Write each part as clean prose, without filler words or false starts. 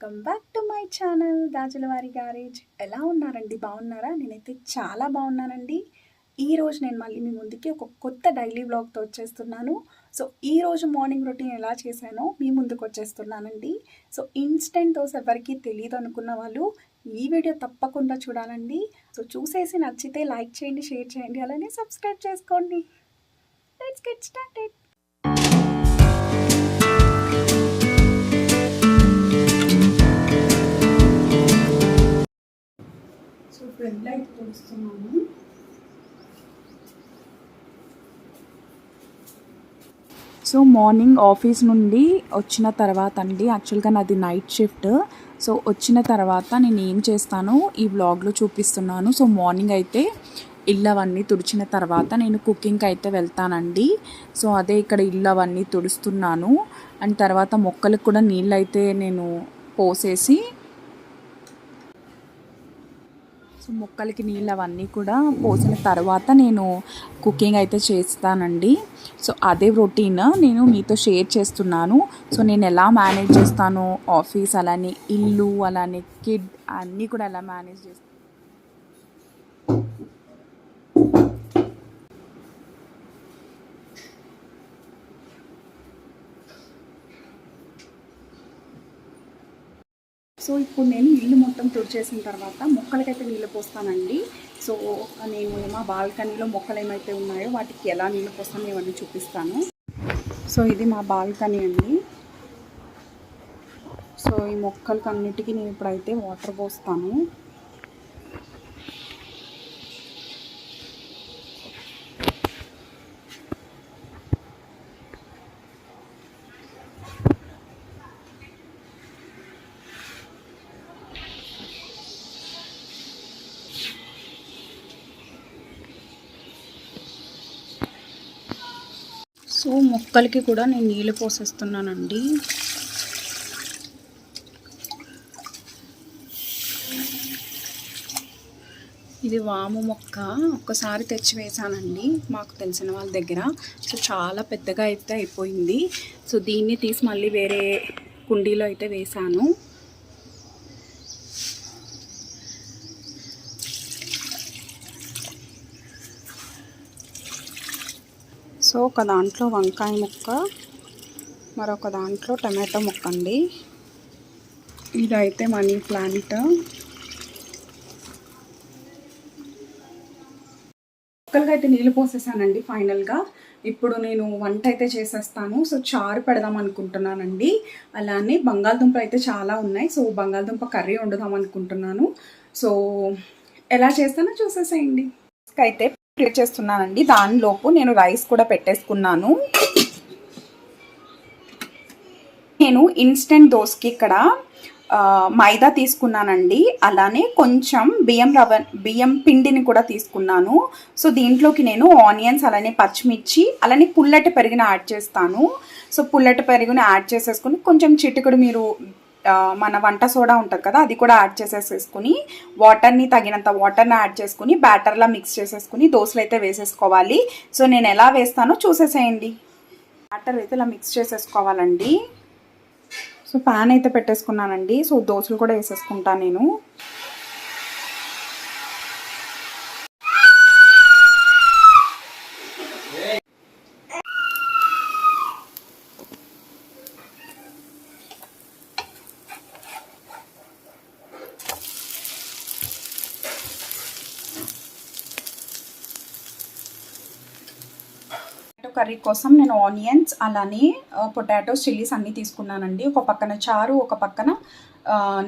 Welcome back to my channel Gajulavari garage. ఎలా ఉన్నారండి? బాగున్నారా? నేనైతే చాలా బాగున్నానండి. ఈరోజు నేను మళ్ళీ మీ ముందుకి ఒక కొత్త డైలీ వ్లాగ్తో వచ్చేస్తున్నాను. సో ఈరోజు మార్నింగ్ రొటీన్ ఎలా చేశానో మీ ముందుకు వచ్చేస్తున్నానండి. సో ఇన్స్టెంట్ దోశ ఎవరికి తెలియదు అనుకున్న వాళ్ళు ఈ వీడియో తప్పకుండా చూడాలండి. సో చూసేసి నచ్చితే లైక్ చేయండి, షేర్ చేయండి, అలానే సబ్స్క్రైబ్ చేసుకోండి. Let's get started. So bread అయితే తోస్తున్నాను. సో మార్నింగ్ ఆఫీస్ నుండి వచ్చిన తర్వాత అండి, యాక్చువల్గా నాది నైట్ షిఫ్ట్. సో వచ్చిన తర్వాత నేను ఏం చేస్తానో ఈ వ్లాగ్లో చూపిస్తున్నాను. సో మార్నింగ్ అయితే ఇల్లు అవన్నీ తుడిచిన తర్వాత నేను కుకింగ్కి అయితే వెళ్తానండి. సో అదే ఇక్కడ ఇల్లు అవన్నీ తుడుస్తున్నాను. అండ్ తర్వాత మొక్కలకు కూడా నీళ్ళు అయితే నేను పోసేసి, సో మొక్కలకి నీళ్ళు అవన్నీ కూడా పోసిన తర్వాత నేను కుకింగ్ అయితే చేస్తానండి. సో అదే రొటీన్ నేను మీతో షేర్ చేస్తున్నాను. సో నేను ఎలా మేనేజ్ చేస్తాను ఆఫీస్, అలానే ఇల్లు, అలానే కిడ్ అన్నీ కూడా ఎలా మేనేజ్ చేస్తాను. సో ఇప్పుడు నేను ఇల్లు మొత్తం తుడిచేసిన తర్వాత మొక్కలకైతే నీళ్ళు పోస్తానండి. సో నేను మా బాల్కనీలో మొక్కలు ఏమైతే ఉన్నాయో వాటికి ఎలా నీళ్ళు పోస్తానో ఇవన్నీ చూపిస్తాను. సో ఇది మా బాల్కనీ అండి. సో ఈ మొక్కలకి అన్నిటికీ నేను ఇప్పుడైతే వాటర్ పోస్తాను. సో మొక్కలకి కూడా నేను నీళ్ళు పోసేస్తున్నానండి. ఇది వాము మొక్క ఒక్కసారి తెచ్చి వేసానండి మాకు తెలిసిన వాళ్ళ దగ్గర. సో చాలా పెద్దగా అయితే అయిపోయింది. సో దీన్ని తీసి మళ్ళీ వేరే కుండీలో అయితే వేసాను. సో ఒక దాంట్లో వంకాయ మొక్క, మరొక దాంట్లో టమాటో మొక్క అండి. ఇదైతే మనీ ప్లాంట్. మొక్కలకి అయితే నీళ్ళు పోసేసానండి ఫైనల్గా. ఇప్పుడు నేను వంట అయితే చేసేస్తాను. సో చారు పెడదాం అనుకుంటున్నానండి. అలానే బంగాళదుంపలు అయితే చాలా ఉన్నాయి. సో బంగాళదుంప కర్రీ వండుదాం అనుకుంటున్నాను. సో ఎలా చేస్తానో చూసేసేయండి. అయితే ప్రిపేర్ చేస్తున్నానండి. దానిలోపు నేను రైస్ కూడా పెట్టేసుకున్నాను. నేను ఇన్స్టెంట్ దోసకి ఇక్కడ మైదా తీసుకున్నానండి. అలానే కొంచెం బియ్యం పిండిని కూడా తీసుకున్నాను. సో దీంట్లోకి నేను ఆనియన్స్, అలానే పచ్చిమిర్చి, అలానే పుల్లటి పెరుగుని యాడ్ చేస్తాను. సో పుల్లటి పెరుగుని యాడ్ చేసేసుకుని కొంచెం చిటికెడు మీరు మన వంట సోడా ఉంటుంది కదా, అది కూడా యాడ్ చేసేసుకుని వాటర్ని తగినంత వాటర్ని యాడ్ చేసుకుని బ్యాటర్లా మిక్స్ చేసేసుకుని దోశలు అయితే వేసేసుకోవాలి. సో నేను ఎలా వేస్తానో చూసేసేయండి. బ్యాటర్ అయితే ఇలా మిక్స్ చేసేసుకోవాలండి. సో ప్యాన్ అయితే పెట్టేసుకున్నానండి. సో దోశలు కూడా వేసేసుకుంటాను నేను. కర్రీ కోసం నేను ఆనియన్స్, అలానే పొటాటోస్, చిల్లీస్ అన్నీ తీసుకున్నానండి. ఒక పక్కన చారు, ఒక పక్కన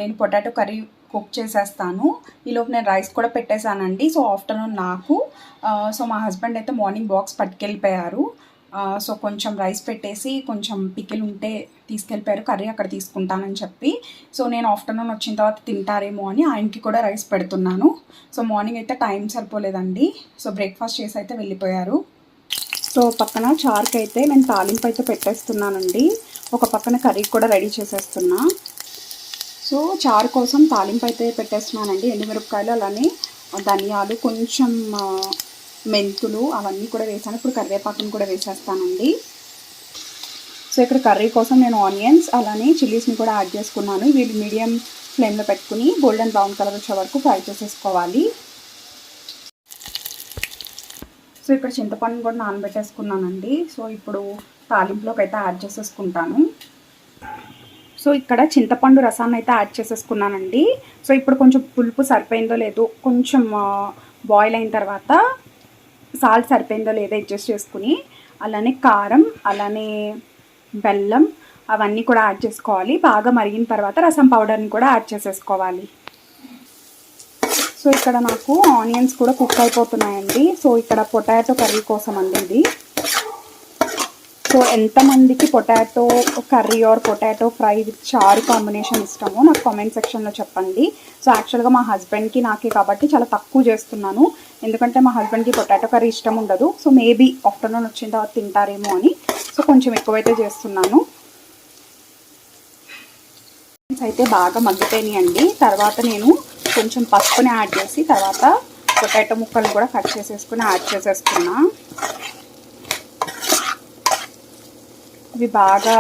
నేను పొటాటో కర్రీ కుక్ చేసేస్తాను. ఈలోపు నేను రైస్ కూడా పెట్టేశానండి. సో ఆఫ్టర్నూన్ నాకు, సో మా హస్బెండ్ అయితే మార్నింగ్ బాక్స్ పట్టుకెళ్ళిపోయారు. సో కొంచెం రైస్ పెట్టేసి కొంచెం పికిల్ ఉంటే తీసుకెళ్ళిపోయారు, కర్రీ అక్కడ తీసుకుంటానని చెప్పి. సో నేను ఆఫ్టర్నూన్ వచ్చిన తర్వాత తింటారేమో అని ఆయనకి కూడా రైస్ పెడుతున్నాను. సో మార్నింగ్ అయితే టైం సరిపోలేదండి. సో బ్రేక్ఫాస్ట్ చేసి అయితే వెళ్ళిపోయారు. సో పక్కన చారుకి అయితే నేను తాలింపు అయితే పెట్టేస్తున్నానండి. ఒక పక్కన కర్రీ కూడా రెడీ చేసేస్తున్నా. సో చారు కోసం తాలింపు అయితే పెట్టేస్తున్నానండి. ఎండుమిరపకాయలు, అలానే ధనియాలు, కొంచెం మెంతులు అవన్నీ కూడా వేసాను. ఇప్పుడు కరివేపాకును కూడా వేసేస్తానండి. సో ఇక్కడ కర్రీ కోసం నేను ఆనియన్స్ అలానే చిల్లీస్ని కూడా యాడ్ చేసుకున్నాను. వీటి మీడియం ఫ్లేమ్లో పెట్టుకుని గోల్డెన్ బ్రౌన్ కలర్ వచ్చే వరకు ఫ్రై చేసేసుకోవాలి. సో ఇక్కడ చింతపండు కూడా నానబెట్టేసుకున్నానండి. సో ఇప్పుడు తాలింపులోకి అయితే యాడ్ చేసేసుకుంటాను. సో ఇక్కడ చింతపండు రసాన్ని అయితే యాడ్ చేసేసుకున్నానండి. సో ఇప్పుడు కొంచెం పులుపు సరిపోయిందో లేదో కొంచెం బాయిల్ అయిన తర్వాత సాల్ట్ సరిపోయిందో లేదో అడ్జస్ట్ చేసుకుని అలానే కారం అలానే బెల్లం అవన్నీ కూడా యాడ్ చేసుకోవాలి. బాగా మరిగిన తర్వాత రసం పౌడర్ని కూడా యాడ్ చేసేసుకోవాలి. సో ఇక్కడ నాకు ఆనియన్స్ కూడా కుక్ అయిపోతున్నాయండి. సో ఇక్కడ పొటాటో కర్రీ కోసం అండి ఇది. సో ఎంతమందికి potato curry or potato fry with చారు కాంబినేషన్ ఇష్టమో నాకు కామెంట్ సెక్షన్లో చెప్పండి. సో యాక్చువల్గా మా హస్బెండ్కి నాకే కాబట్టి చాలా తక్కువ చేస్తున్నాను, ఎందుకంటే మా హస్బెండ్కి పొటాటో కర్రీ ఇష్టం ఉండదు. సో మేబీ ఆఫ్టర్నూన్ వచ్చిన తర్వాత తింటారేమో అని సో కొంచెం ఎక్కువైతే చేస్తున్నాను. అయితే బాగా మగ్గిపోయినాయండి. తర్వాత నేను కొంచెం పసుపుని యాడ్ చేసి తర్వాత పొటాటో ముక్కలు కూడా కట్ చేసేసుకుని యాడ్ చేసేసుకున్నా. ఇవి బాగా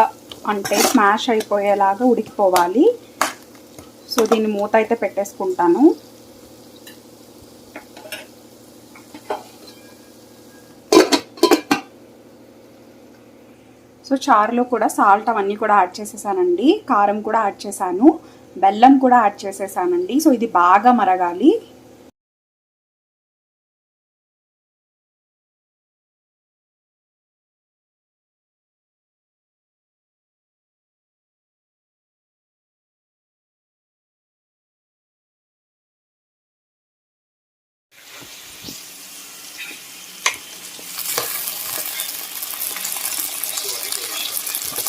అంటే స్మాష్ అయిపోయేలాగా ఉడికిపోవాలి. సో దీన్ని మూత అయితే పెట్టేసుకుంటాను. సో చారులో కూడా సాల్ట్ అవన్నీ కూడా యాడ్ చేసేసానండి. కారం కూడా యాడ్ చేశాను, బెల్లం కూడా యాడ్ చేసేసానండి. సో ఇది బాగా మరగాలి.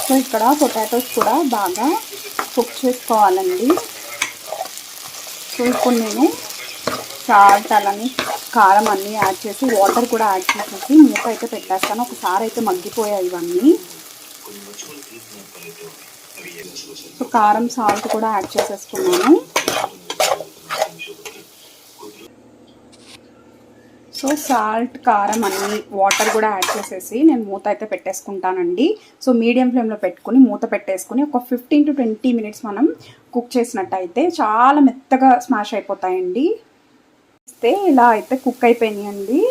సో ఇక్కడ పొటాటోస్ కూడా బాగా కుక్ చేసుకోవాలండి. సో ఇప్పుడు నేను సాల్ట్ అలానే కారం అన్నీ యాడ్ చేసి వాటర్ కూడా యాడ్ చేసేసి మూత అయితే పెట్టేస్తాను. ఒకసారి అయితే మగ్గిపోయాయి ఇవన్నీ. సో కారం సాల్ట్ కూడా యాడ్ చేసేసుకున్నాను. సో సాల్ట్ కారం అన్ని వాటర్ కూడా యాడ్ చేసేసి నేను మూత అయితే పెట్టేసుకుంటానండి. సో మీడియం ఫ్లేమ్లో పెట్టుకుని మూత పెట్టేసుకుని ఒక 15 to 20 మినిట్స్ మనం కుక్ చేసినట్టయితే చాలా మెత్తగా స్మాష్ అయిపోతాయండి. ఇలా అయితే కుక్ అయిపోయినాయండి.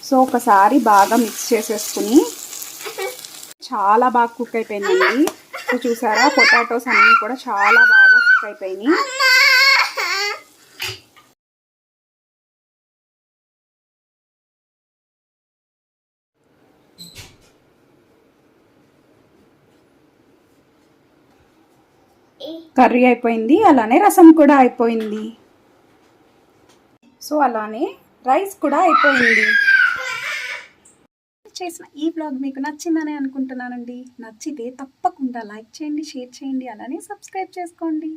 సో ఒకసారి బాగా మిక్స్ చేసేసుకుని చాలా బాగా కుక్ అయిపోయిందండి. సో చూసారా పొటాటోస్ అన్నీ కూడా చాలా బాగా కుక్ అయిపోయినాయి. కర్రీ అయిపోయింది, అలానే రసం కూడా అయిపోయింది. సో అలానే రైస్ కూడా అయిపోయింది. చేసిన ఈ బ్లాగ్ మీకు నచ్చిందని అనుకుంటున్నానండి. నచ్చితే తప్పకుండా లైక్ చేయండి, షేర్ చేయండి, అలానే సబ్స్క్రైబ్ చేసుకోండి.